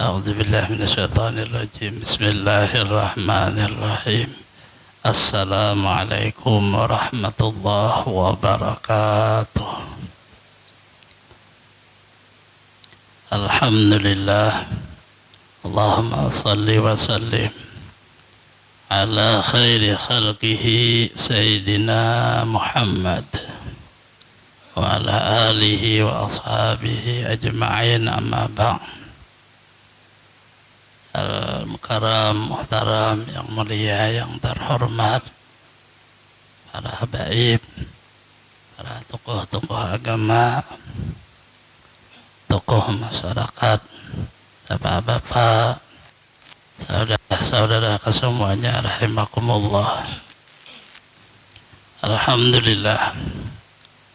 أعوذ بالله من الشيطان الرجيم. بسم الله الرحمن الرحيم. السلام عليكم ورحمة الله وبركاته. الحمد لله. اللهم صل وسلم على خير خلقه سيدنا محمد وعلى آله وأصحابه أجمعين. أما بعد. Al-Mukarram, Muhtaram, yang mulia, yang terhormat, para habaib, para tokoh-tokoh agama, tokoh masyarakat, bapak-bapak, saudara-saudara kesemuanya, rahimakumullah. Alhamdulillah,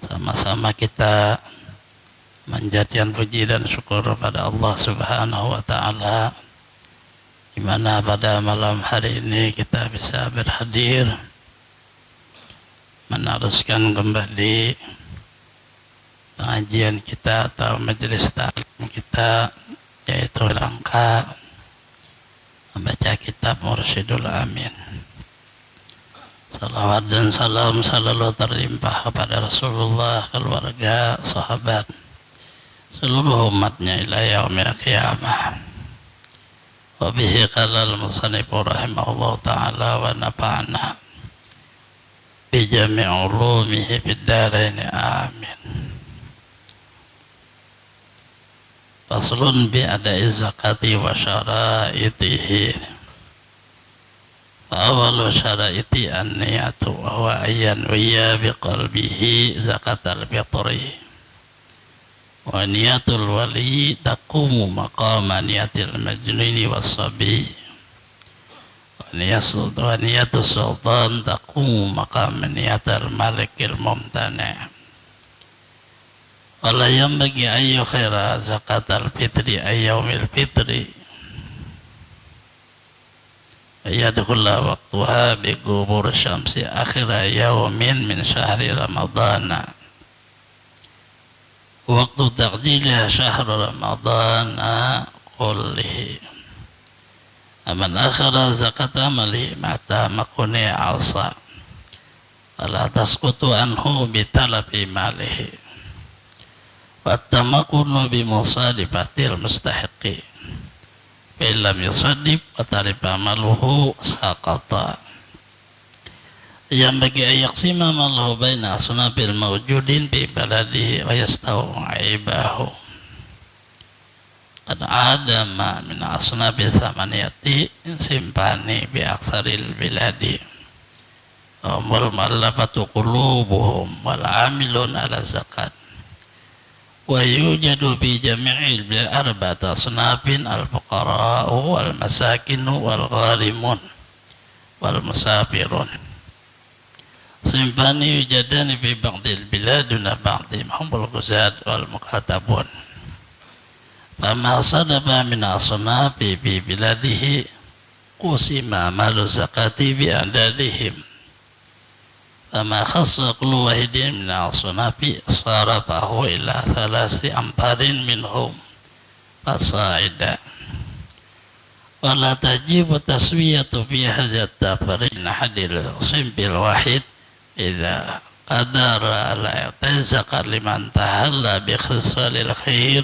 sama-sama kita menjadikan puji dan syukur pada Allah Subhanahu wa Ta'ala, di mana pada malam hari ini kita bisa berhadir meneruskan kembali pengajian kita atau majelis ta'lim kita, yaitu rangka membaca kitab Mursyidul Amin. Salawat dan salam selalu terlimpah kepada Rasulullah, keluarga, sahabat, seluruh umatnya ila yaumil qiyamah. Wa bihi qala al-musannif rahimahullah ta'ala wa nafa'na bi jami' ulumihi fid dharain amin. Faslun bi ada'i zakati wa syara'itihi. Fa awwalu syara'iti an-niyatu wa huwa ayyan wiya bi qalbihi zakatal fitri. Wa niyatul wali taqumu maqama niyatil majnuni was-sabi. Wa niyatus sultan taqumu maqama niyatil malikil mumtani'. Wa la yanbaghi an yukhira zakatal fitri ay yaumil fitri wa yadkhula waqtuha bi ghubur syamsi akhira yaumin min syahri ramadhana. Waktu takjilnya syahr Ramadhan kullihi. Aman akhara zakat amali mata makuni alsa wala tasqutu anhu bitalabi malihi wattamakunu bimusadifatil mustahiqi bilam yusadib watariba maluhu saqata. Yang bagi ayaksima malahu baina asnabil mawjudin bi baladi wa yastau'ibahu. Qad adama min asnabi thamaniyati simpani bi aksaril biladi. Wal mu'allafatu qulubuhum wal amilun ala zakat. Wa yujadu bi jami'il bil arba'ati asnafin al fuqara'u wal masakinu wal gharimun wal musafirun. Simpani yujadani fi ba'dil biladuna ba'di mahmul quzad wal mukatabun. Fama sadaba min asnafi bi biladihi qusima malu zakati bi adadihim. Fama khassa kullu wahidin min asnafi sarafahu ila thalasti amparin minhum fasaida. Wala tajibu taswiyatu fi hadzal tafarin hadil simbil wahid idza qadara ala i'tazaka liman tahalla bi khisalil khair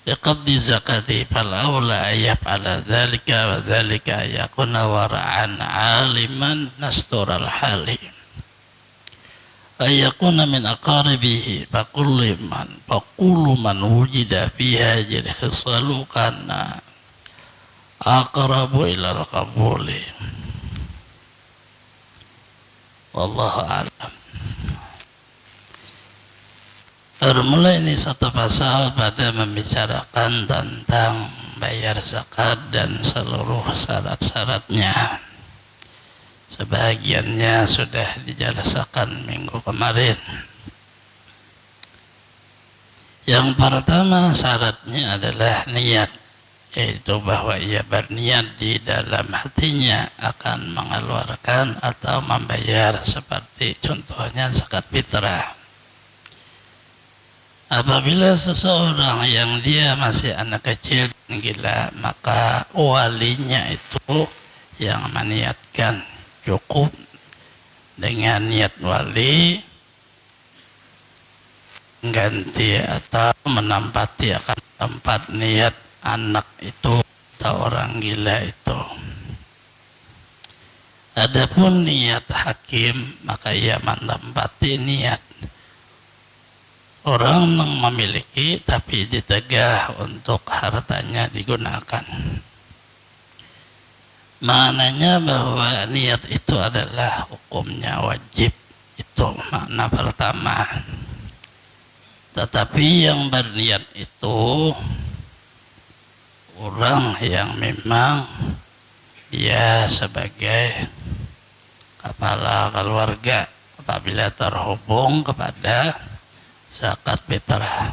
bi qabdi zakati fal aula yaf'ala dhalika wa dhalika yakuna wara'an aliman nastural hali ayakuna min aqaribihi fa kullu man wujida fiha jil khisalu kana aqrabu ila al-qabuli. Wallahu a'lam. Bermula ini satu pasal pada membicarakan tentang bayar zakat dan seluruh syarat-syaratnya. Sebagiannya sudah dijelaskan minggu kemarin. Yang pertama syaratnya adalah niat, yaitu bahwa ia berniat di dalam hatinya akan mengeluarkan atau membayar, seperti contohnya zakat fitrah. Apabila seseorang yang dia masih anak kecil dan gila, maka walinya itu yang meniatkan, cukup dengan niat wali ganti atau menempati akan tempat niat anak itu atau orang gila itu. Adapun niat hakim, maka ia menempati niat orang yang memiliki tapi ditegah untuk hartanya digunakan. Maknanya bahwa niat itu adalah hukumnya wajib, itu makna pertama. Tetapi yang berniat itu orang yang memang dia sebagai kepala keluarga apabila terhubung kepada zakat fitrah.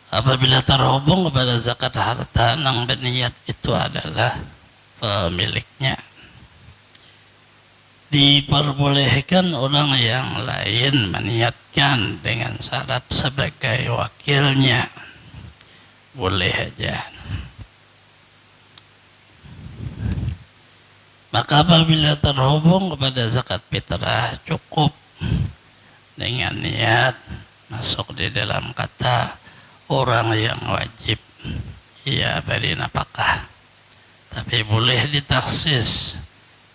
Apabila terhubung kepada zakat harta, yang berniat itu adalah pemiliknya. Diperbolehkan orang yang lain meniatkan dengan syarat sebagai wakilnya, boleh aja. Maka apabila terhubung kepada zakat fitrah, cukup dengan niat masuk di dalam kata orang yang wajib ia beri nafkah. Tapi boleh ditaksis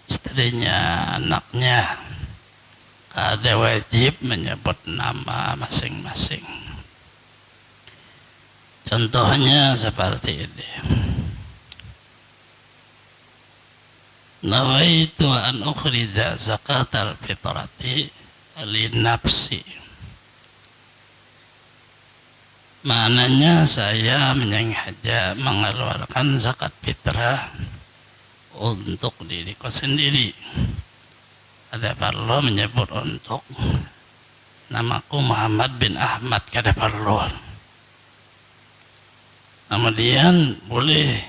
istrinya, anaknya, ada wajib menyebut nama masing-masing. Contohnya seperti ini. Nawaitu an ukhrija zakatal fitrati li nafsi. Maknanya saya menyengaja mengeluarkan zakat fitrah untuk diriku sendiri. Ada perlu menyebut untuk namaku Muhammad bin Ahmad, kada perlu. Kemudian boleh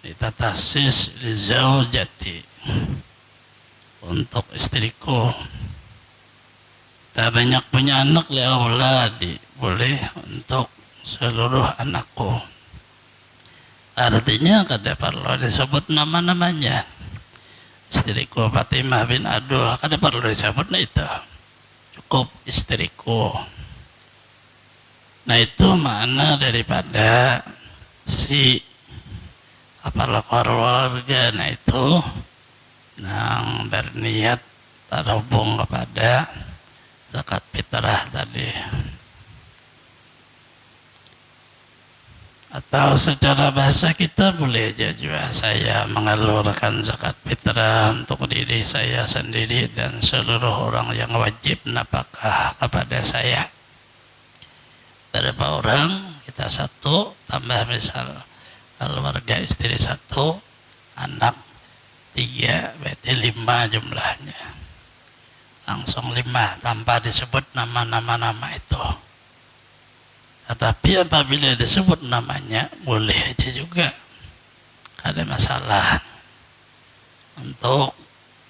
ditatasis li zaujati, untuk istriku. Tak banyak punya anak li auladi, boleh untuk seluruh anakku. Artinya kada perlu disebut nama-namanya. Istriku Fatimah bin Abdul, kada perlu disebut itu. Cukup istriku. Nah itu makna daripada si kepala keluarga, nah itu yang berniat terhubung kepada zakat fitrah tadi. Atau secara bahasa kita boleh aja juga, saya mengeluarkan zakat fitrah untuk diri saya sendiri dan seluruh orang yang wajib nafkah kepada saya. Berapa orang? Kita satu, tambah misal keluarga istri satu, anak 3, berarti 5 jumlahnya. Langsung 5 tanpa disebut nama-nama itu. Tetapi apabila disebut namanya, boleh aja juga, ada masalah. Untuk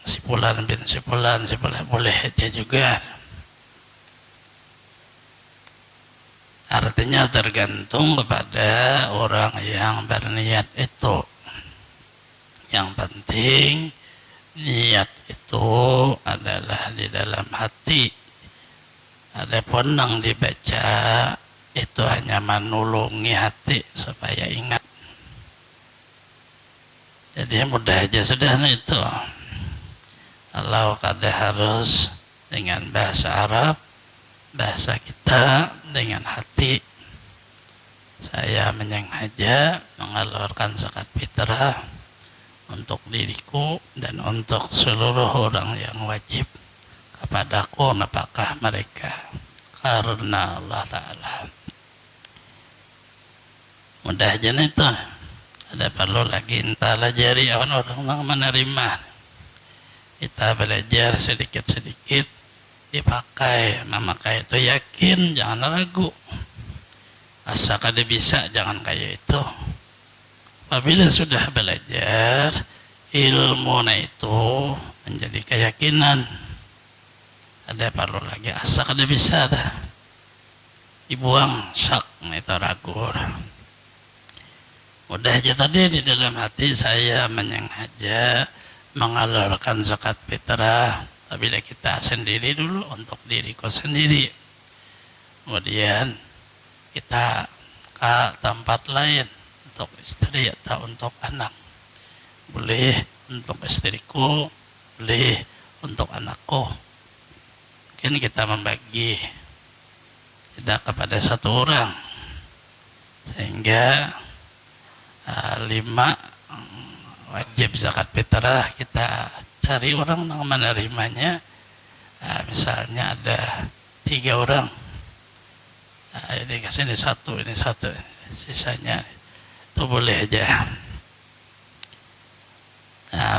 si fulan bin si fulan, boleh aja juga. Artinya tergantung kepada orang yang berniat itu. Yang penting niat itu adalah di dalam hati. Adapun yang dibaca itu hanya menulungi hati supaya ingat. Jadi mudah aja sudah itu. Kalau kada harus dengan bahasa Arab, bahasa kita dengan hati. Saya menyengaja mengeluarkan zakat fitrah untuk diriku dan untuk seluruh orang yang wajib kepadaku nafkah mereka karena Allah Ta'ala. Mudah aja itu. Ada perlu lagi entah pelajari orang menerima. Kita belajar sedikit-sedikit dipakai, memakai itu yakin, jangan ragu. Asal kada bisa, jangan kayak itu. Apabila sudah belajar, ilmu itu menjadi keyakinan. ada perlu lagi asa kada bisa dah dibuang sak itu ragu. Mudah aja tadi di dalam hati saya menyengaja mengalirkan zakat fitrah, tapi kita sendiri dulu untuk diriku sendiri. Kemudian kita ke tempat lain untuk istri atau untuk anak. Boleh untuk istriku, boleh untuk anakku. Mungkin kita membagi tidak kepada satu orang, sehingga 5 wajib zakat fitrah kita cari orang yang menerimanya. Misalnya ada 3 orang, ini kasih ini satu, sisanya itu boleh aja.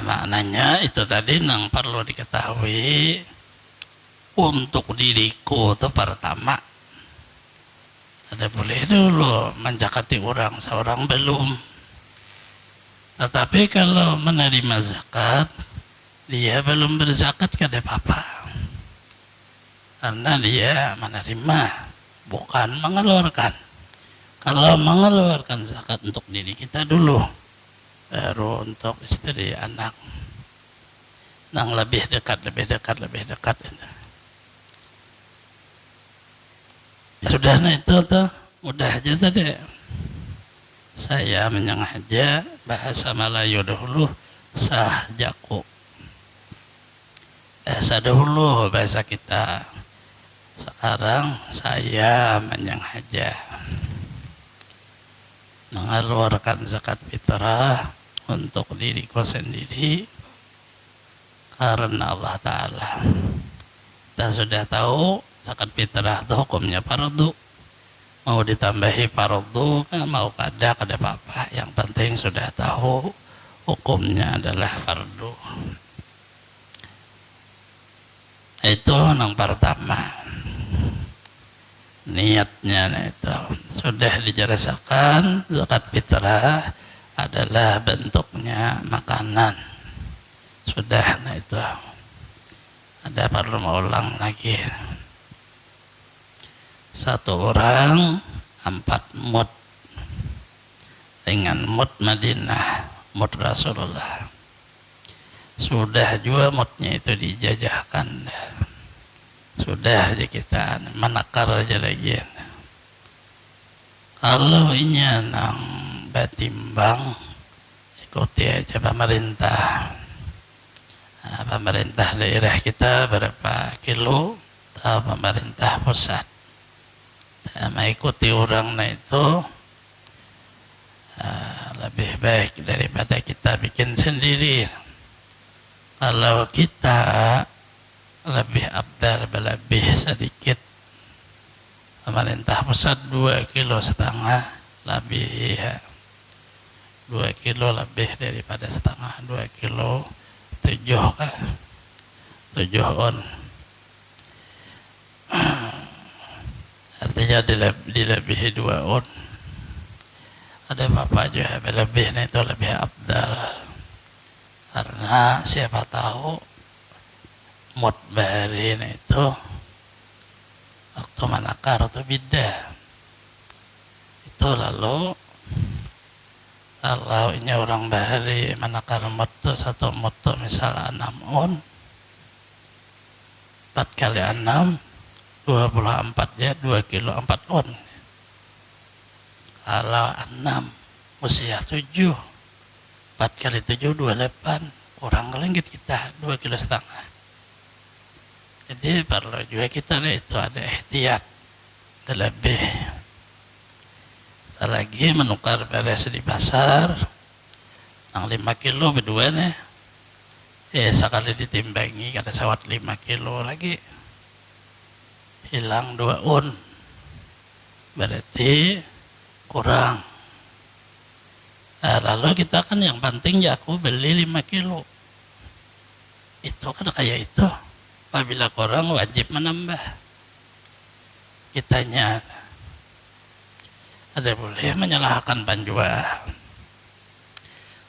Maknanya itu tadi yang perlu diketahui untuk diriku itu pertama. Ada boleh dulu menjakati orang, seorang belum. Tetapi kalau menerima zakat, dia belum berzakat kada apa-apa. Karena dia menerima, bukan mengeluarkan. Kalau mengeluarkan zakat untuk diri kita dulu, baru untuk istri, anak. Yang lebih dekat. Sudah, nah itu tuh mudah aja tadi. Saya menyengaja bahasa Melayu dahulu sahjaku. Bahasa dahulu bahasa kita. Sekarang saya menyengaja mengeluarkan zakat fitrah untuk diriku sendiri karena Allah Ta'ala. Kita sudah tahu zakat fitrah itu hukumnya fardu. Mau ditambahi fardu kan mau kada apa-apa. Yang penting sudah tahu hukumnya adalah fardu. Itu yang pertama. Niatnya itu sudah dijelaskan, zakat fitrah adalah bentuknya makanan. Sudah, nah itu ada perlu mau ulang lagi. 1 orang 4 mud dengan mud Madinah, mud Rasulullah. Sudah juga mudnya itu dijajahkan, sudah aja kita menakar aja lagi. Kalau ini nang batimbang, ikuti aja pemerintah. Pemerintah daerah kita berapa kilo, atau pemerintah pusat. Mengikuti orang itu lebih baik daripada kita bikin sendiri. Kalau kita lebih abdal, lebih sedikit, pemerintah pusat 2,5 kilo lebih, 2 kilo lebih daripada setengah, 2 kilo 7 on. Artinya dilebihi 2 on. Ada apa juga lebihnya itu lebih abdal. Karena siapa tahu mud bahari itu waktu manakar itu beda. Itu lalu kalau ini orang bahari manakar mud itu 1 mud itu misalnya 6 on, 4 kali 6 24 ya, 2 kilo 4 on. Kalau 6 usia 7, 4 kali 7 28, kurang lengket kita 2,5 kilo. Jadi perlu juga kita itu ada ihtiyat terlebih. Lagi menukar beres di pasar yang 5 kilo berdua nih, sekali ditimbangi kada sawat 5 kilo lagi, hilang 2 on, berarti kurang. Lalu kita kan yang penting ya aku beli 5 kilo, itu kan kayak itu. Apabila kurang wajib menambah. Kitanya ada boleh menyalahkan penjual.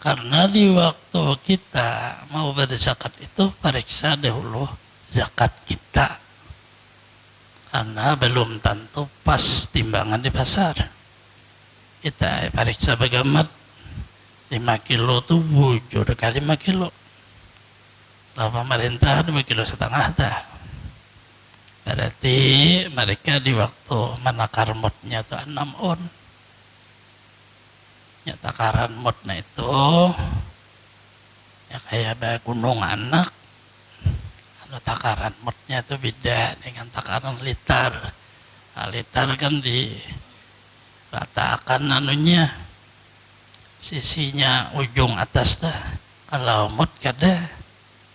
Karena di waktu kita mau berzakat itu periksa dahulu zakat kita karena belum tentu pas timbangan di pasar. Kita periksa bagaimana 5 kilo tuh 7 kali 5 kilo. Kalau pemerintah 2,5 kilo dah. Berarti mereka di waktu menakar mutnya itu 6 on. Ya takaran mutnya itu ya kayak gunung anak. Kalau takaran mutnya itu beda dengan takaran liter. Nah, liter kan diratakan anunya, sisinya ujung atas dah. Kalau mut kada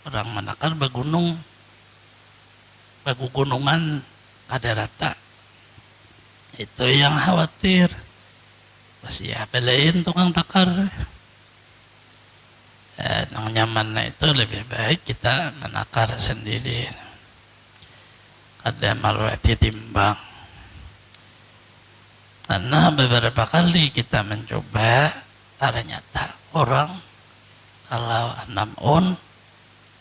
orang menakar bagunung, bagu gunungan ada rata. Itu yang khawatir. Masih ya belain tukang takar. Yang nyaman itu lebih baik kita menakar sendiri. Kada maluati timbang. Karena beberapa kali kita mencoba, ternyata orang kalau 6 on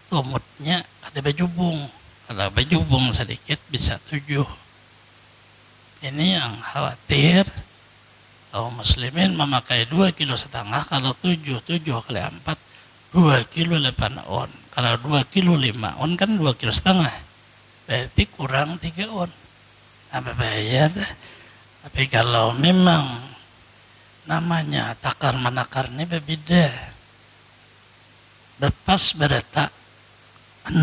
tumutnya ada bajubung. Kalau bajubung sedikit bisa 7. Ini yang khawatir. Kaum muslimin memakai 2,5 kilo, kalau 7 kali 4 2 kilo 8 on. Kalau 2 kilo 5 on kan 2,5 kilo, berarti kurang 3 on. Apa bahaya dah. Tapi kalau memang namanya takar menakar ini berbeda, lepas berata 6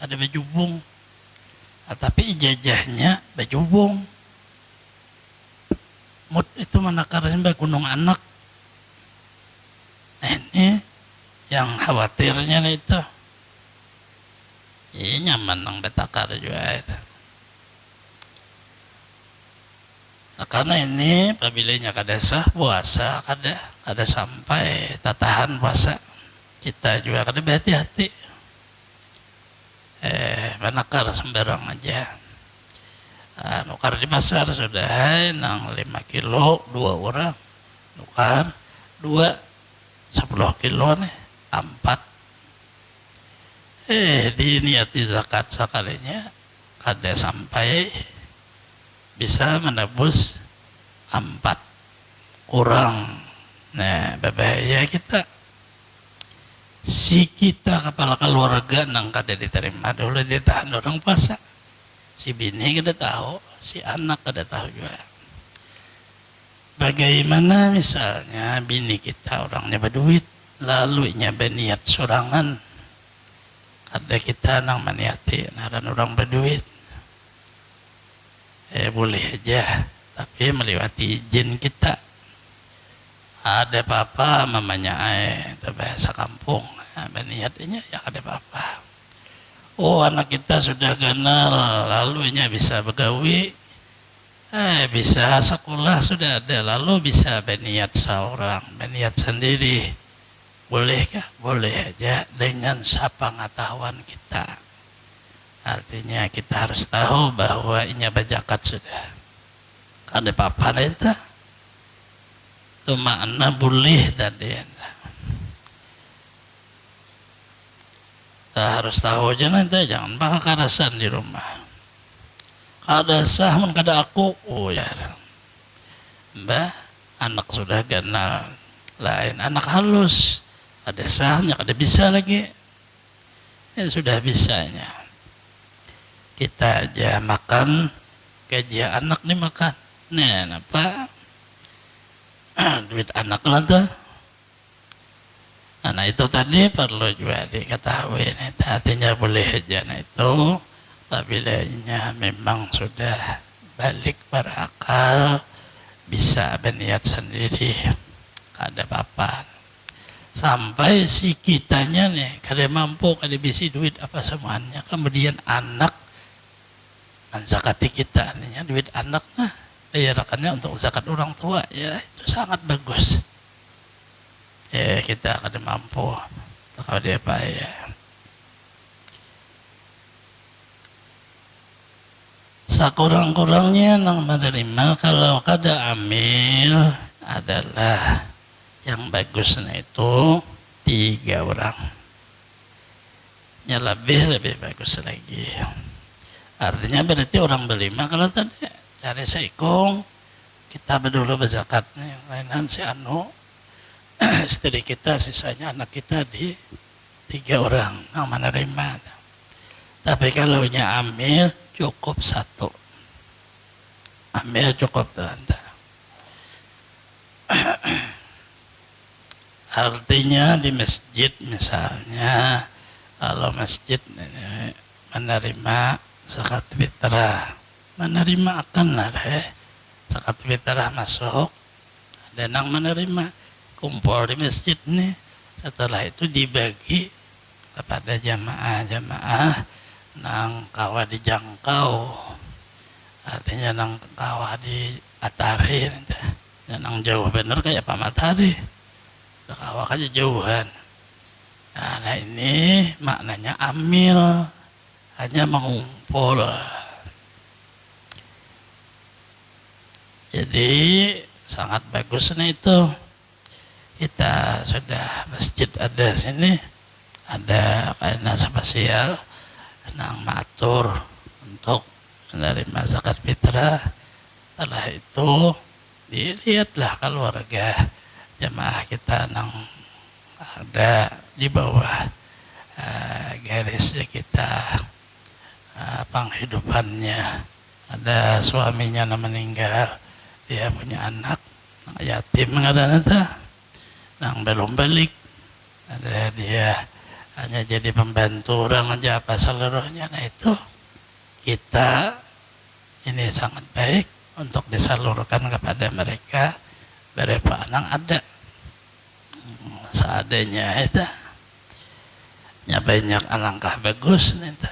ada bajubung, tapi ijazahnya bajubung. Mut itu menakarnya gunung anak. Nah, ini yang khawatirnya itu. Ini nyaman nang betakar juga itu. Nah, karena ini apabila kada sah puasa, kada sampai tatahan puasa, kita juga kada berhati-hati. Menakar sembarang aja. Nukar di pasar sudah nang 5 kilo 2 orang, nukar 2 10 kilo nih 4. Diniati zakat sekalinya kada sampai bisa menebus 4 kurang. Nah, berbahaya kita. Si kita kepala keluarga nang kada diterima dulu ditahan orang puasa. Si bini kada tahu, si anak kada tahu juga. Bagaimana misalnya bini kita orangnya berduit, lalu nya berniat sorangan. Ada kita nang maniati, naran orang berduit. Boleh aja, tapi melewati izin kita. Ada apa-apa mamanya itu bahasa kampung. Berniatnya ya ada apa-apa. Oh, anak kita sudah kenal, lalu nya bisa begawi, bisa sekolah sudah ada, lalu bisa berniat seorang, berniat sendiri. Bolehkah? Boleh aja dengan sepengetahuan kita. Artinya kita harus tahu bahwa ini bajakat sudah. Ada apa-apa itu? Itu makna boleh tadi. Kita harus tahu aja nanti, jangan pakai karasan di rumah. Kada sah mun kada aku, oh ya. Mbah, anak sudah kenal, lain anak halus, ada sahnya, kada bisa lagi. Ya sudah bisanya. Kita aja makan, gaji anak nih makan. Nah, apa? Duit anak lah tuh. Nah itu tadi perlu juga diketahui. Artinya boleh aja. Nah itu apabila memang sudah balik berakal, bisa berniat sendiri, kada apa-apa. Sampai si kitanya nih kada mampu, kada bisa duit apa semuanya, kemudian anak menzakati kita, artinya duit anak bayarakannya untuk zakat orang tua, ya itu sangat bagus. Kita kada mampu kalau dia bayar. Sakurang-kurangnya nang menerima kalau kada amil adalah yang bagusnya itu 3 orang. Ya lebih bagus lagi. Artinya berarti orang berlima kalau tadi cari seikung, kita berdua berzakatnya, yang lainan si anu, istri kita, sisanya anak kita di 3 orang yang menerima. Tapi kalau amil cukup 1. Amil cukup tante. Artinya di masjid misalnya, kalau masjid ini menerima zakat fitrah, menerima akan lah zakat fitrah masuk, ada yang menerima kumpul di masjid nih, setelah itu dibagi kepada jamaah-jamaah nang kawa dijangkau, artinya nang kawa di atari, nang jauh bener kayak Pak Matahari, kawa aja jauhan. Nah ini maknanya amil, hanya mengumpul. Jadi sangat bagus nih itu. Kita sudah masjid ada sini, ada kaina spasial, nang matur untuk menerima zakat fitrah. Setelah itu dilihatlah keluarga jamaah kita nang ada di bawah garisnya kita, penghidupannya, ada suaminya yang meninggal, dia punya anak yatim ada nang belum balik, ada dia hanya jadi pembantu orang aja apa seluruhnya. Nah itu kita ini sangat baik untuk disalurkan kepada mereka, berapa anak ada seadanya itu, banyak alangkah bagus itu.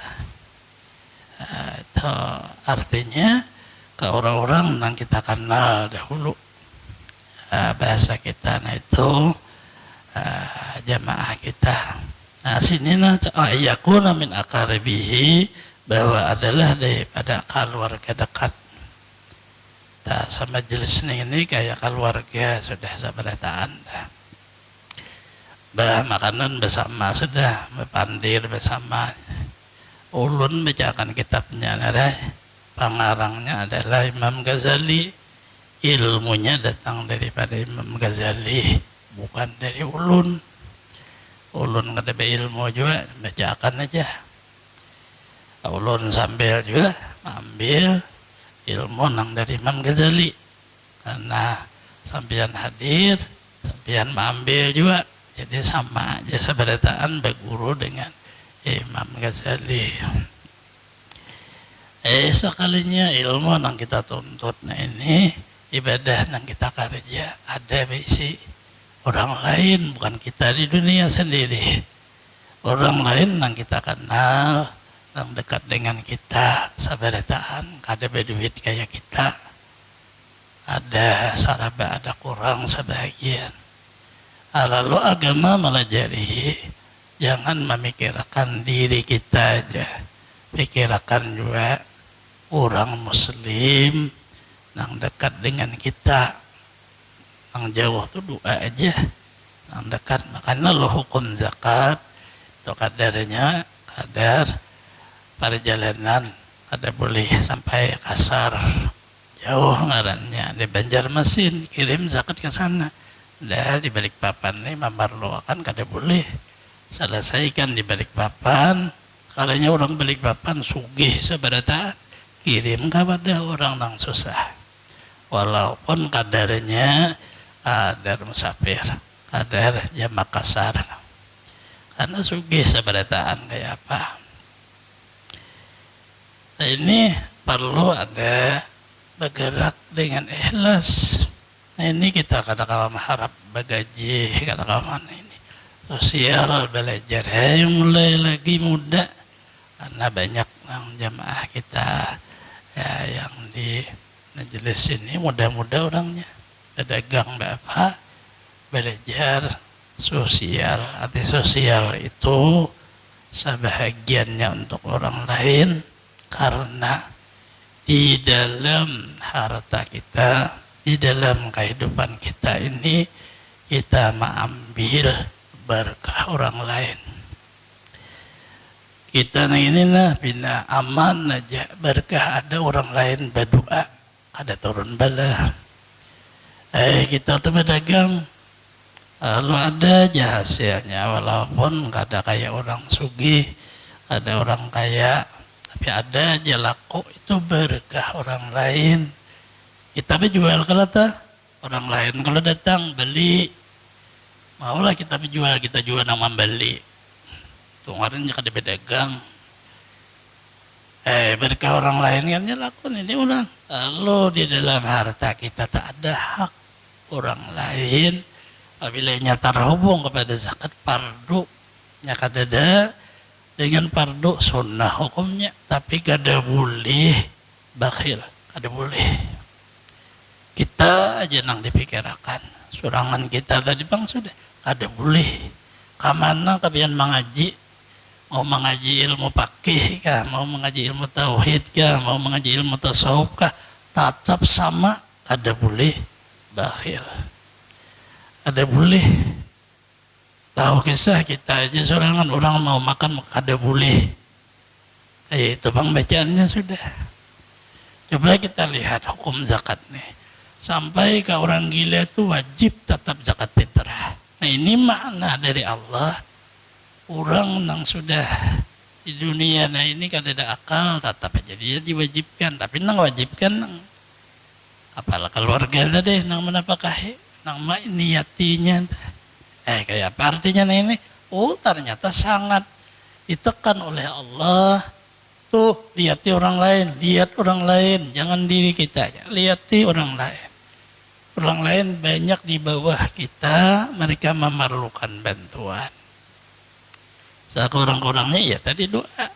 Itu artinya ke orang-orang yang kita kenal dahulu, bahasa kita, nah itu jamaah kita. Nah sini yakuna min akaribihi, bahwa adalah daripada keluarga dekat. Nah, sama jenis ini kayak keluarga sudah sabarataan. Bah makanan bersama sudah, pandir bersama. Ulun bacakan kitabnya, ada pengarangnya adalah Imam Ghazali. Ilmunya datang daripada Imam Ghazali, bukan dari ulun. Ulun kada ilmu juga, bacakan aja. Ulun sambil juga ambil ilmu nang dari Imam Ghazali, karena sampian hadir, sampian mengambil juga, jadi sama aja sabarataan berguru dengan Imam Ghazali. Sekalinya ilmu nang kita tuntut, nah ini ibadah yang kita kerja ada bisi orang lain, bukan kita di dunia sendiri, orang lain yang kita kenal, yang dekat dengan kita, sabarataan, kada berduit kayak kita, ada saraba, ada kurang sebagian. Lalu agama melajari, jangan memikirkan diri kita aja, pikirkan juga orang muslim yang dekat dengan kita. Yang jauh tuh doa aja, yang dekat. Makanya lo hukum zakat itu kadarnya kadar perjalanan, ada boleh sampai kasar, jauh ngarannya di Banjarmasin, kirim zakat ke sana. Dah di Balikpapan nih memerlukan kada boleh selesaikan di Balikpapan. Kalanya orang Balikpapan sugih sabarataan, kirim kepada orang yang susah, walaupun kadarnya kadar musafir, kadar jamak kasar, karena sugih sabarataan kayak apa. Nah ini perlu ada bergerak dengan ikhlas. Nah ini kita kadang-kadang mengharap bagaji, kadang-kadang ini sosial belajar, mulai lagi muda, karena banyak yang jamaah kita ya, yang di majelis ini muda-muda orangnya, pedagang bapak, belajar sosial. Arti sosial itu sebahagiannya untuk orang lain, karena di dalam harta kita, di dalam kehidupan kita ini, kita mengambil berkah orang lain. Kita ini nah bina aman aja berkah ada orang lain berdoa ada turun bala. Kita tuh berdagang lalu ada aja hasilnya walaupun gak ada kayak orang sugih, ada orang kaya, tapi ada aja laku itu berkah orang lain. Kita jual kalau orang lain kalau datang beli, maulah kita jual, kita jual nama beli. Kemarin jika di pedagang, berkah orang lain kan laku ini orang. Lalu di dalam harta kita tak ada hak orang lain. Apabila nyata terhubung kepada zakat fardu, nyata ada dengan fardu sunnah hukumnya, tapi kada boleh bakhil, kada boleh. Kita aja nang dipikirkan, surangan kita tadi bang sudah kada boleh. Kamana kabian mengaji, mau mengaji ilmu fikih kah, mau mengaji ilmu tauhid kah, mau mengaji ilmu tasawuf kah, tetap sama kada boleh bakhil. Ada boleh tahu kisah kita aja sorangan orang mau makan kada boleh. Itu bang bacaannya sudah. Coba kita lihat hukum zakat nih. Sampai ke orang gila itu wajib tetap zakat fitrah. Nah ini makna dari Allah. Orang yang sudah di dunia nah ini kan ada akal tetap aja dia diwajibkan. Tapi nang wajibkan nang apalah keluarga tadi nang menapakahi. Nama niatinya kayak apa artinya ini? Oh ternyata sangat ditekan oleh Allah. Tuh lihati orang lain, lihat orang lain, jangan diri kita aja, lihati orang lain. Orang lain banyak di bawah kita, mereka memerlukan bantuan. Sekurang-kurangnya ya tadi doa.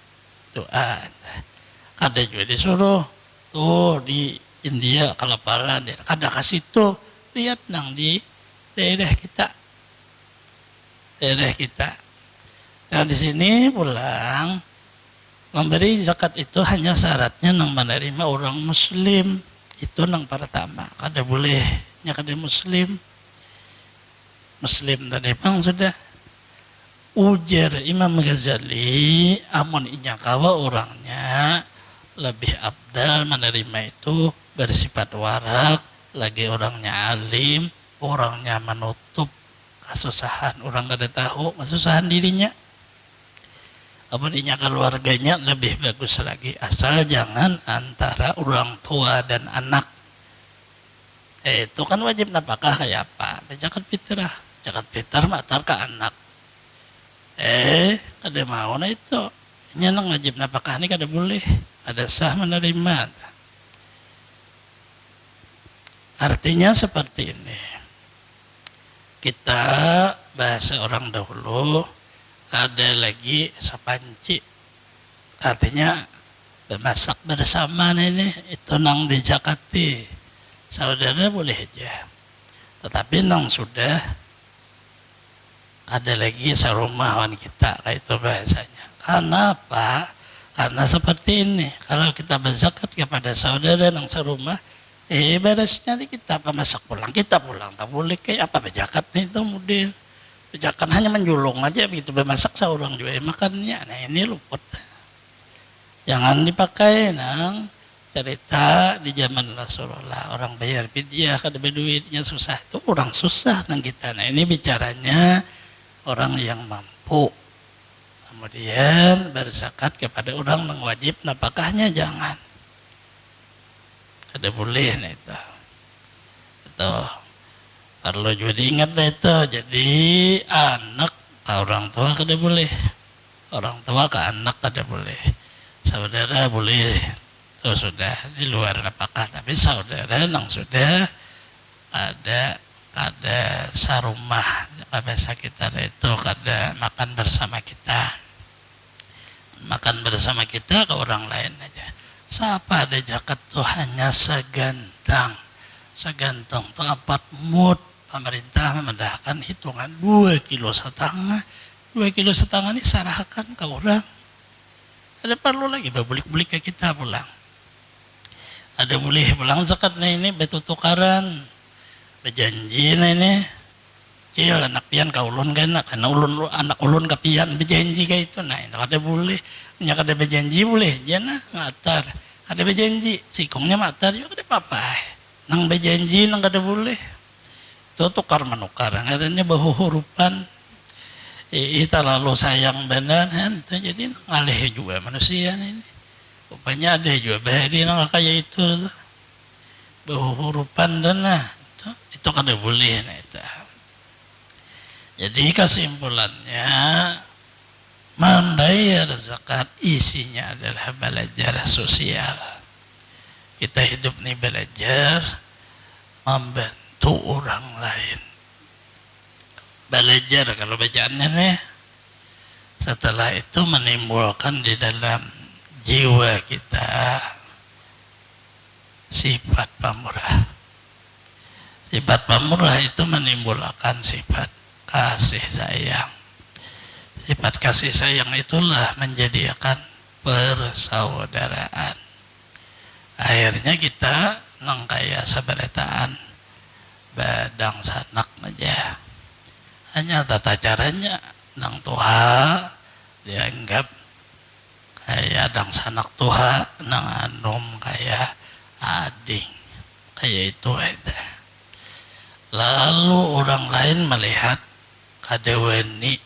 Kada juga disuruh tuh di India kelaparan, kada kasih tuh. Lihat nang di daerah kita. Nah di sini pulang memberi zakat itu hanya syaratnya nang menerima orang Muslim. Itu nang pertama. Kada bolehnya kada Muslim. Muslim tadi bang sudah. Ujar Imam Ghazali, amun inya kawa orangnya lebih abdal menerima itu bersifat warak. Lagi orangnya alim, orangnya menutup kesusahan, orang kada tahu kesusahan dirinya. Apalagi keluarganya lebih bagus lagi, asal jangan antara orang tua dan anak. Itu kan wajib nafkah kayak apa? Zakat fitrah, zakat fitrah matar ke anak. Kada mau na itu, nang wajib nafkah ini kada boleh, ada sah menerima. Artinya seperti ini. Kita bahasa orang dahulu ada lagi sapanci. Artinya bermasak bersama ini itu nang dijakati. Saudara boleh aja. Tetapi nang sudah ada lagi serumahan kita kayak itu bahasanya. Kenapa? Karena seperti ini. Kalau kita berzakat kepada saudara nang serumah, beresnya kita masak pulang, kita pulang, tak boleh kayak apa bejakat nih itu model. Bejakan hanya menjulung aja begitu, bermasak seorang juga makannya. Nah ini luput. Jangan dipakai nang cerita di zaman Rasulullah orang bayar fidyah kada berduitnya susah, itu orang susah nang kita. Nah ini bicaranya orang yang mampu. Kemudian berzakat kepada orang yang wajib nafkahnya jangan. Kada boleh nah itu. Perlu juga diingat nah itu. Jadi anak ke orang tua kada boleh. Orang tua ke anak kada boleh. Saudara boleh. Itu sudah di luar nafkah. Tapi saudara nang sudah ada sarumah. Bahasa kita itu kada makan bersama kita. Makan bersama kita ke orang lain aja. Siapa ada zakat tuh hanya segantang tuh 4 mut. Pemerintah memendahkan hitungan 2,5 kilo. 2,5 kilo ini sarahkan ke orang. Ada perlu lagi bebulik-bulik ke kita pulang. Ada boleh pulang zakat ini betul tukaran. Berjanji ini kecil anak pian ka ulun kana karena ulun anak ulun ka pian berjanji ka itu nah kada boleh nya kada berjanji boleh jana matar kada berjanji sikongnya matar juga kada apa-apa nang berjanji nang kada boleh itu tukar menukar adanya bahuhurupan terlalu sayang benar kan itu jadi ngalih juga manusia ini rupanya ada juga bahari nang kayak itu bahuhurupan dan nah itu kada boleh nah itu. Jadi kesimpulannya membayar zakat isinya adalah belajar sosial. Kita hidup nih belajar membantu orang lain. Belajar kalau bacaannya nih setelah itu menimbulkan di dalam jiwa kita sifat pamurah. Sifat pamurah itu menimbulkan sifat kasih sayang. Sifat kasih sayang itulah menjadikan persaudaraan. Akhirnya kita nang kaya sabarataan badang sanak aja. Hanya tata caranya nang tuha dianggap kaya dang sanak tuha nang anom kaya ading. Kaya itu aja. Lalu orang lain melihat kadeweni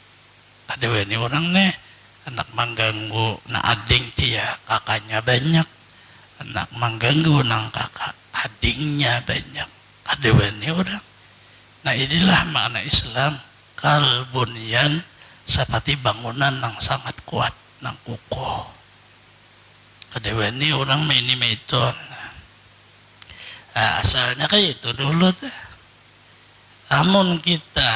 orang nih anak mengganggu na ading dia kakaknya banyak anak mengganggu nang kakak adingnya banyak kadeweni orang nah inilah makna Islam kalbunyan seperti bangunan yang sangat kuat nang kukuh kadeweni orang ini maiton nah, asalnya kayak itu dulu tuh amun kita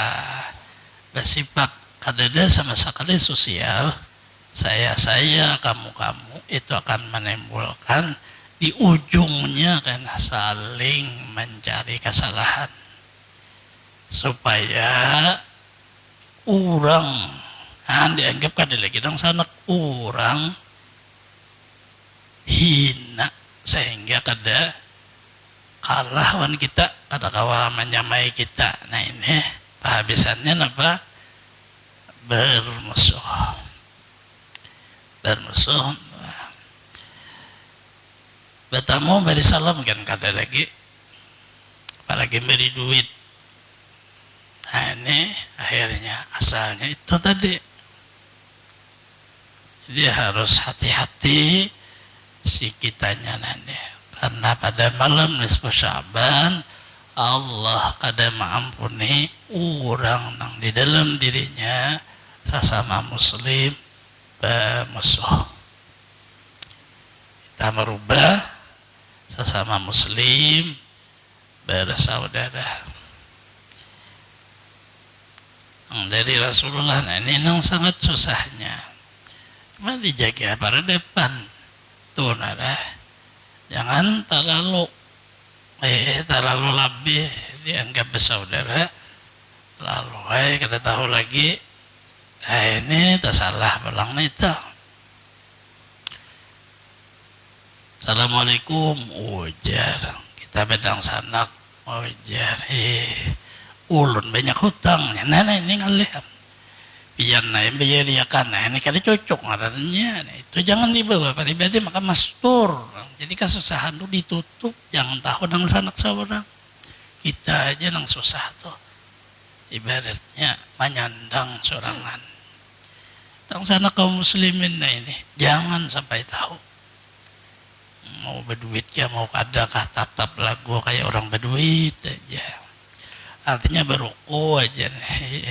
bersifat kadada sama sekali sosial saya kamu itu akan menimbulkan di ujungnya kan saling mencari kesalahan supaya orang dianggap kada lagi dang sanak orang hina sehingga kada kalah wan kita kada kawa menyamai kita nah ini habisannya apa bermusuh bertamu beri salam kan kada lagi apalagi beri duit nah ini akhirnya asalnya itu tadi jadi harus hati-hati si kitanya nanti karena pada malam nisfu Sya'ban Allah kada mengampuni orang yang di dalam dirinya sesama muslim bermusuh. Kita merubah sesama muslim bersaudara. Dari Rasulullah nah ini yang sangat susahnya. Cuma dijaga pada depan tuh nada. Jangan terlalu lebih dianggap bersaudara lalu kada tahu lagi ini tak salah belang itu Assalamualaikum ujar kita bedang sanak ujar ulun banyak hutangnya nah ini ngalih pian naik bayariakan nah ini kada cocok ngarannya nah, itu jangan dibawa pribadi maka mastur jadi kesusahan itu ditutup jangan tahu nang sanak seorang kita aja nang susah tuh ibaratnya menyandang sorangan nang sanak kaum muslimin nah ini jangan sampai tahu mau berduit ya mau kada kah tatap lagu kayak orang berduit aja artinya beruku aja nih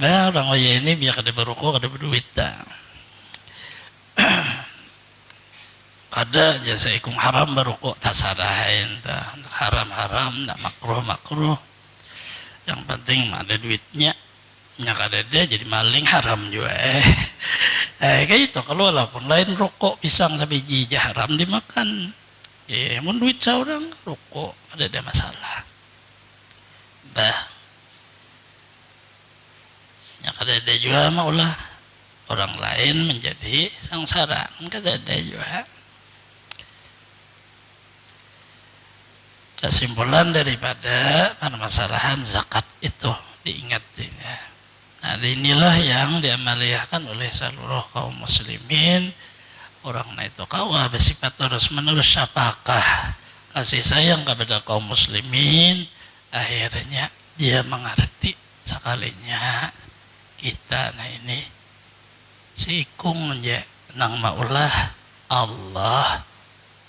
nah orang kaya ini biar kada beruku kada berduit dah kada jasa ikung haram beruku tak sarahin dah haram tak makruh yang penting ada duitnya nya kada ada jadi maling haram juga kayak itu kalau walaupun lain rokok pisang sabiji haram dimakan mun duit seorang rokok ada masalah nya kada ada juga maulah orang lain menjadi sangsara kada ada juga kesimpulan daripada permasalahan zakat itu diingatinya. Nah, inilah yang diamaliyahkan oleh seluruh kaum muslimin. Orang itu kawa bersifat terus menerus apakah kasih sayang kepada kaum muslimin, akhirnya dia mengerti sekalinya kita ini sikung ya nang maulah Allah,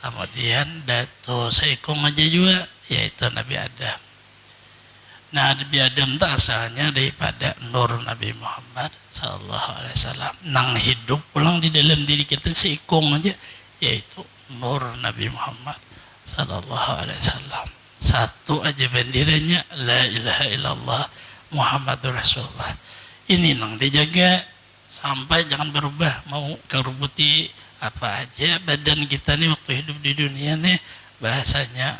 kemudian datu sikung aja juga yaitu Nabi Adam. Nah, Nabi Adam itu asalnya daripada nur Nabi Muhammad sallallahu alaihi wasallam. Nang hidup pulang di dalam diri kita sikung aja yaitu nur Nabi Muhammad sallallahu alaihi wasallam. Satu aja bendiranya la ilaha illallah Muhammadur Rasulullah. Ini nang dijaga sampai jangan berubah, mau kerubuti apa aja badan kita nih waktu hidup di dunia nih bahasanya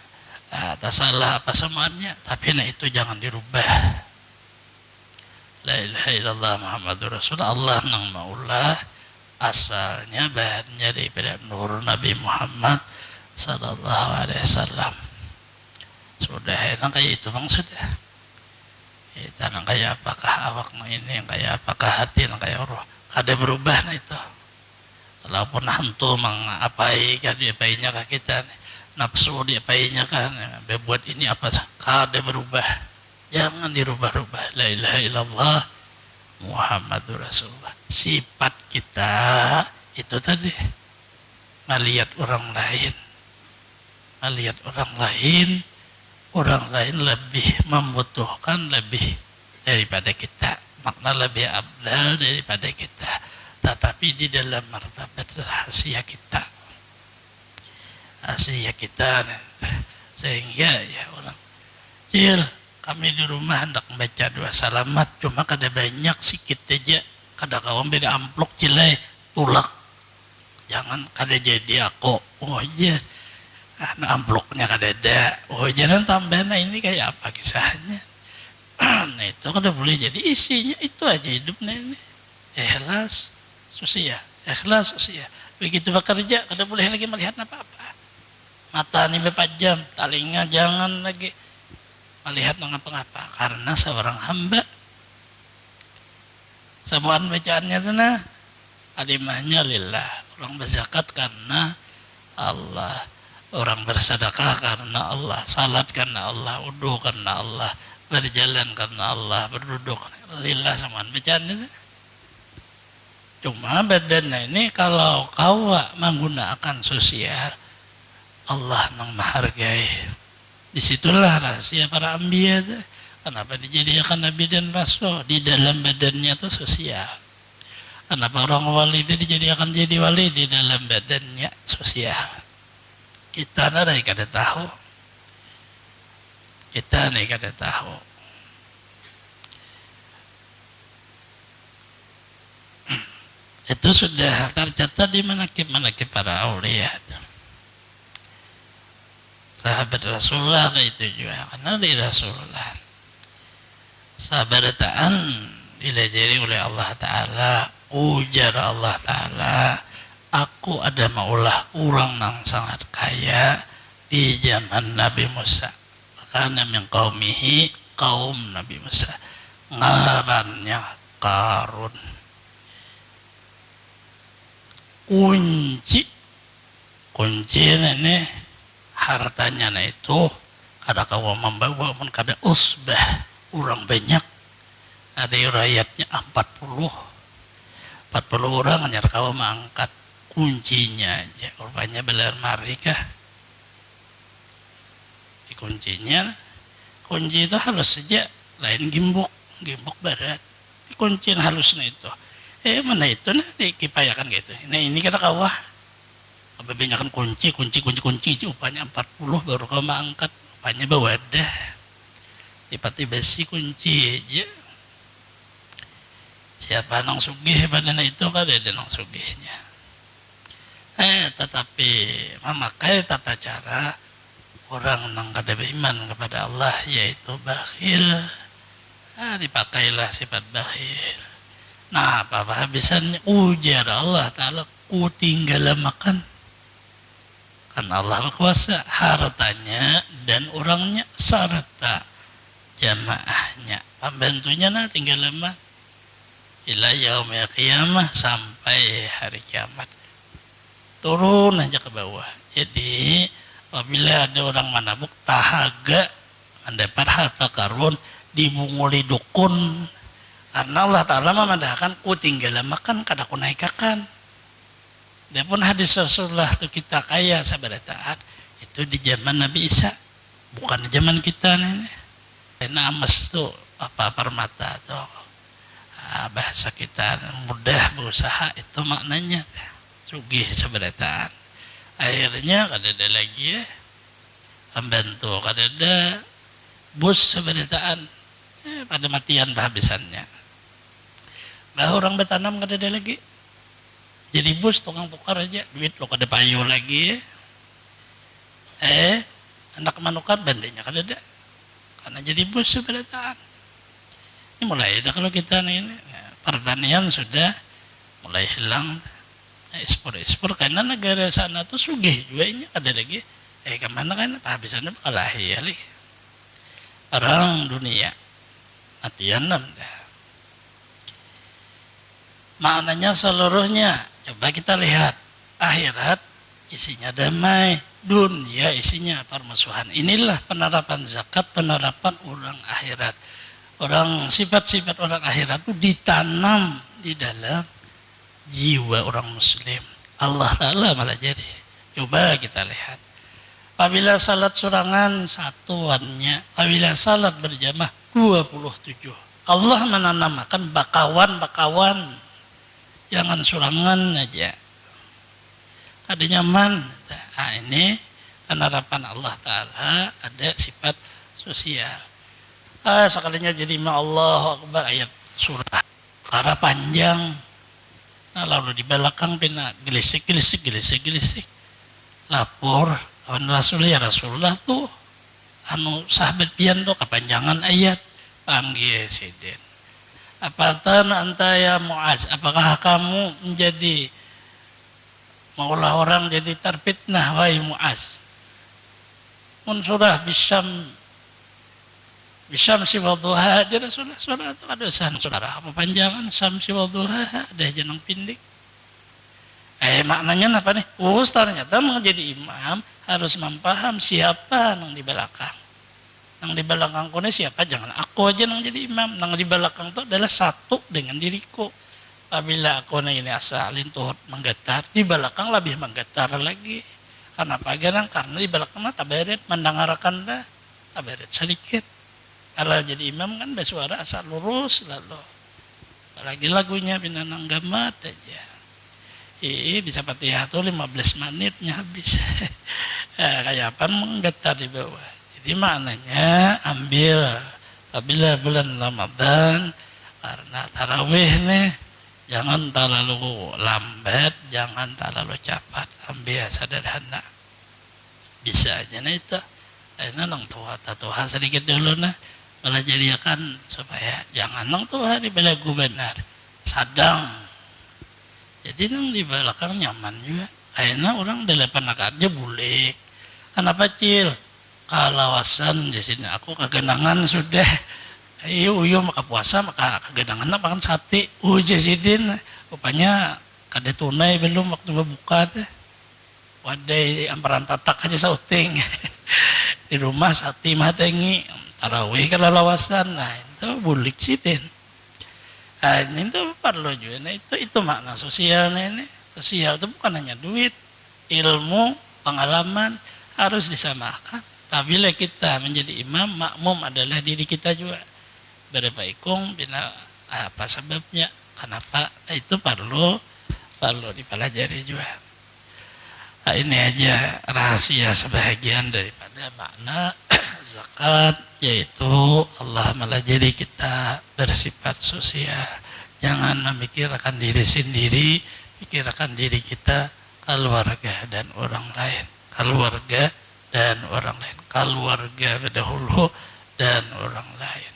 tak salah apa semuanya, tapi nah itu jangan dirubah. La ilaha illallah Muhammadur Rasulullah. Allah nang maulah asalnya bahannya daripada nur Nabi Muhammad sallallahu alaihi wasallam. Sudah enak kayak itu bang sudah. Kita nang kayak apakah awak ini, yang kayak apakah hati, yang kayak roh. Kada berubah nah itu. Walaupun hantu mengapai diapainya ke kita nih. Nafsu diapainya kan berbuat ini apa kada berubah, jangan dirubah-rubah. La ilaha illallah Muhammadur Rasulullah. Sifat kita itu tadi ngelihat orang lain lebih membutuhkan lebih daripada kita, makna lebih abdal daripada kita, tetapi di dalam martabat rahasia kita sehingga ya orang cil kami di rumah hendak membaca dua salamat cuma kada banyak sikit aja, kada kawan beda amplok cilai tulak, jangan kada jadi aku aja amploknya kada ada, jangan tambahan ini kayak apa kisahnya. Nah itu kada boleh, jadi isinya itu aja hidupnya ini ikhlas sosial, begitu bekerja kada boleh lagi melihat apa-apa. Mata ini berpajam, telinga jangan lagi melihat mengapa-ngapa, karena seorang hamba semuaan bacaannya itu nah alimahnya lillah, orang berzakat karena Allah, orang bersedekah karena Allah, salat karena Allah, wudu karena Allah, berjalan karena Allah, berduduk lillah, semuaan bacaan itu. Cuma badannya ini kalau kau menggunakan sosial, Allah nang menghargai. Disitulah rahasia para anbiya. Kenapa dijadikan nabi dan rasul? Di dalam badannya itu sosial. Kenapa orang wali itu dijadikan jadi wali? Di dalam badannya sosial. Kita nih kada tahu. Itu sudah tercatat di manakib para aulia. Sahabat Rasulullah kayak itu juga, karena di Rasulullah sahabataan dilajari oleh Allah Ta'ala, ujar Allah Ta'ala, aku ada maulah orang yang sangat kaya di zaman Nabi Musa, karena yang qaumihi, kaum Nabi Musa, ngarannya Qarun. Kunci ini hartanya nah itu kada kawa membawa pun kada usbah, orang banyak, ada rakyatnya 40 orang hanya kawa mengangkat kuncinya aja, rupanya belar mari kah di kuncinya. Kunci itu halus saja, lain gimbok berat, kunci yang halusnya itu mana itu nah dikipayakan gitu. Nah ini kada kawah kebanyakan kunci upahnya 40 baru kau angkat, upahnya bawadah dipati besi kunci aja. Siapa nang sugih pada itu kan ada nang sugihnya. Tetapi memakai tata cara orang nang kada beriman kepada Allah, yaitu bakhil. Dipakailah sifat bakhil. Nah apa habisannya? Ujar Allah Ta'ala, ku tinggal makan Karena Allah berkuasa, hartanya dan orangnya serta jamaahnya. Pembantunya nah tinggal lemah. Ila yaumil qiyamah, sampai hari kiamat. Turun aja ke bawah. Jadi apabila ada orang manabuk tahaga mendapat harta karun dibunguli dukun, karena Allah Ta'ala memandahkan ku tinggal makan kada ku naikakan. Dia pun hadis Rasulullah itu kita kaya sabarataan itu di zaman Nabi Isa, bukan di zaman kita nih. Karena emas itu apa permata tuh, bahasa kita mudah berusaha itu maknanya sugih sabarataan. Akhirnya kada ada lagi ya pembantu, kada ada bos sabarataan, pada matian habissannya. Bah orang bertanam kada ada lagi. Jadi bos tukang tukar aja duit lo kada payu lagi. Anak manukan bandanya kada ada. Karena jadi bos seberataan. Ini mulai dah kalau kita ini pertanian sudah mulai hilang. Ekspor karena negara sana tuh sugih juga ini ada lagi. Kemana kan habissannya kalah ya li. Orang dunia matian dah. Maknanya seluruhnya. Coba kita lihat, akhirat isinya damai, dunia isinya permusuhan. Inilah penerapan zakat, penerapan orang akhirat. Orang sifat-sifat orang akhirat itu ditanam di dalam jiwa orang muslim. Allah Ta'ala malah jadi. Coba kita lihat. Apabila salat surangan satuannya, apabila salat berjamaah 27. Allah menanamkan bakawan-bakawan. Jangan surangan aja. Ada nyaman. Nah, ini penerapan Allah Ta'ala ada sifat sosial. Sekalinya jadi Allahu Akbar ayat surah. Karena panjang. Nah, lalu di belakang pina gelisik. Lapor kawan Rasulullah tuh sahabat pian tuh kepanjangan ayat panggil siden. Apatan anta ya Mu'az, apakah kamu menjadi maulah orang jadi terfitnah wahai Mu'az? Mun surah Bisyam si wadduha aja surah itu ada surah apa panjangan Syamsi wadduha ada jeneng pindik. Maknanya apa nih? Ternyata menjadi imam harus mempaham siapa yang di belakang. Yang di belakang kone siapa? Jangan aku aja yang jadi imam. Yang di belakang itu adalah satu dengan diriku. Apabila aku ini asalin tuh menggetar, di belakang lebih menggetar lagi. Kenapa? Karena di belakang tabaret mendengarkan tabaret sedikit. Kalau jadi imam kan bersuara asal lurus lalu. Apalagi lagunya binanang gamat aja. Bisa Fatihah tuh 15 menitnya habis. Kayak apa menggetar di bawah. Jadi maknanya ambil apabila bulan Ramadan karena tarawih nih jangan terlalu lambat, jangan terlalu cepat, ambil sederhana. Bisa aja nih itu. Karena nang tua sedikit dulu nah malah jadikan supaya jangan nang tua di belagu benar sadang. Jadi nang di belakang nyaman juga. Karena orang 8 rakaatnya boleh. Kenapa cil? Kalawasan di sini aku kegenangan sudah uyu maka puasa maka kegenangan makan sate sidin rupanya kada tunai belum waktu berbuka teh wadai amparan tatak aja sauting di rumah sate mah dengi tarawih kelalawasan. Nah itu bulik sidin. Nah ini tuh perlu juga. Nah itu makna sosialnya ini. Sosial itu bukan hanya duit, ilmu, pengalaman harus disamakan. Apabila kita menjadi imam, makmum adalah diri kita juga. Berapa ikung, apa sebabnya, kenapa, itu perlu dipelajari juga. Nah, ini aja rahasia sebahagian daripada makna zakat, yaitu Allah melajari kita bersifat sosial. Jangan memikirkan diri sendiri, pikirkan diri kita, keluarga dan orang lain. Keluarga dahulu dan orang lain.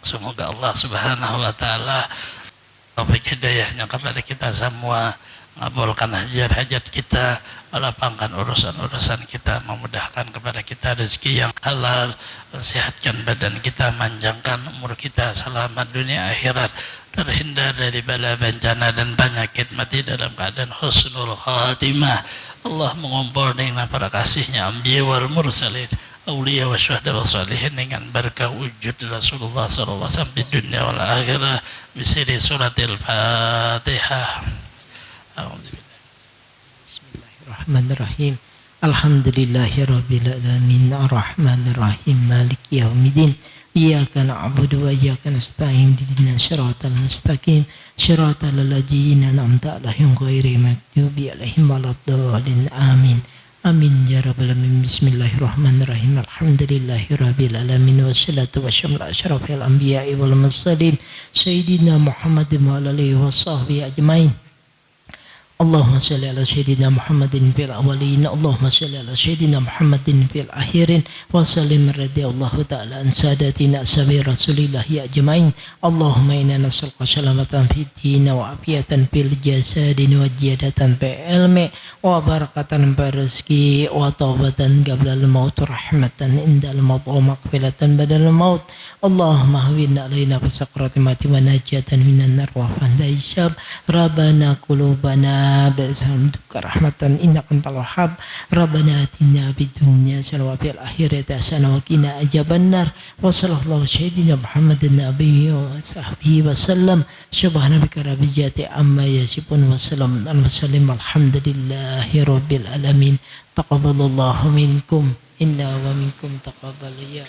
Semoga Allah Subhanahu wa taala memberi hidayahnya kepada kita semua, mengabulkan hajat-hajat kita, melapangkan urusan-urusan kita, memudahkan kepada kita rezeki yang halal, mensehatkan badan kita, manjangkan umur kita, selamat dunia akhirat, terhindar dari bala bencana dan penyakit, mati dalam keadaan husnul khatimah. Allah mengumpul dengan para kasihnya anbiya wal mursalin, awliya wa syuhada wa salihin dengan berkah wujud Rasulullah sallallahu alaihi wasallam di dunia wal akhirah bisiri suratil Fatihah. Bismillahirrahmanirrahim. Alhamdulillahirabbil alamin arrahmanir rahim maliki yaumiddin. Iyyaka na'budu wa iyyaka nasta'in ihdinas siratal mustaqim siratal ladzina an'amta 'alaihim ghairil maghdubi 'alaihim waladdallin. Amin. Amin ya rabbal alamin. Bismillahirrahmanirrahim. Alhamdulillahirabbil alamin wassalatu wassalamu ala asyrafil anbiya'i wal mursalin sayyidina Muhammadin wa alihi washabbihi ajmain. Allahumma salli ala sayyidina Muhammadin fil awwalin, Allahumma salli ala sayyidina Muhammadin fil akhirin, wa sallim radhiyallahu ta'ala an sadatina ashabi Rasulillah ajmain. Allahumma inna nas'aluka salamatan fid din wa afiyatan fil jasadi wa ziyadatan fil ilmi wa barakatan fil rizqi wa taubatan qabla al maut rahmatan indal maut wa maghfiratan badal maut. Allahumma hawwin alaina fi sakrati mati wa najatan minan nar wa fanda hisab. Rabbana qulubana bihamdika rahmatan innaka antal wahhab. Rabbana atina fid dunya hasanah wa fil akhirati hasanah wa qina adzabannar. Wa sallallahu sayyidina Muhammadin nabiyyi wa sahbihi wa sallam. Subhanaka rabbil izzati amma yasifun wa salamun alal mursalin walhamdulillahi rabbil alamin. Taqabbalallahu minkum inna wa minkum taqabbal ya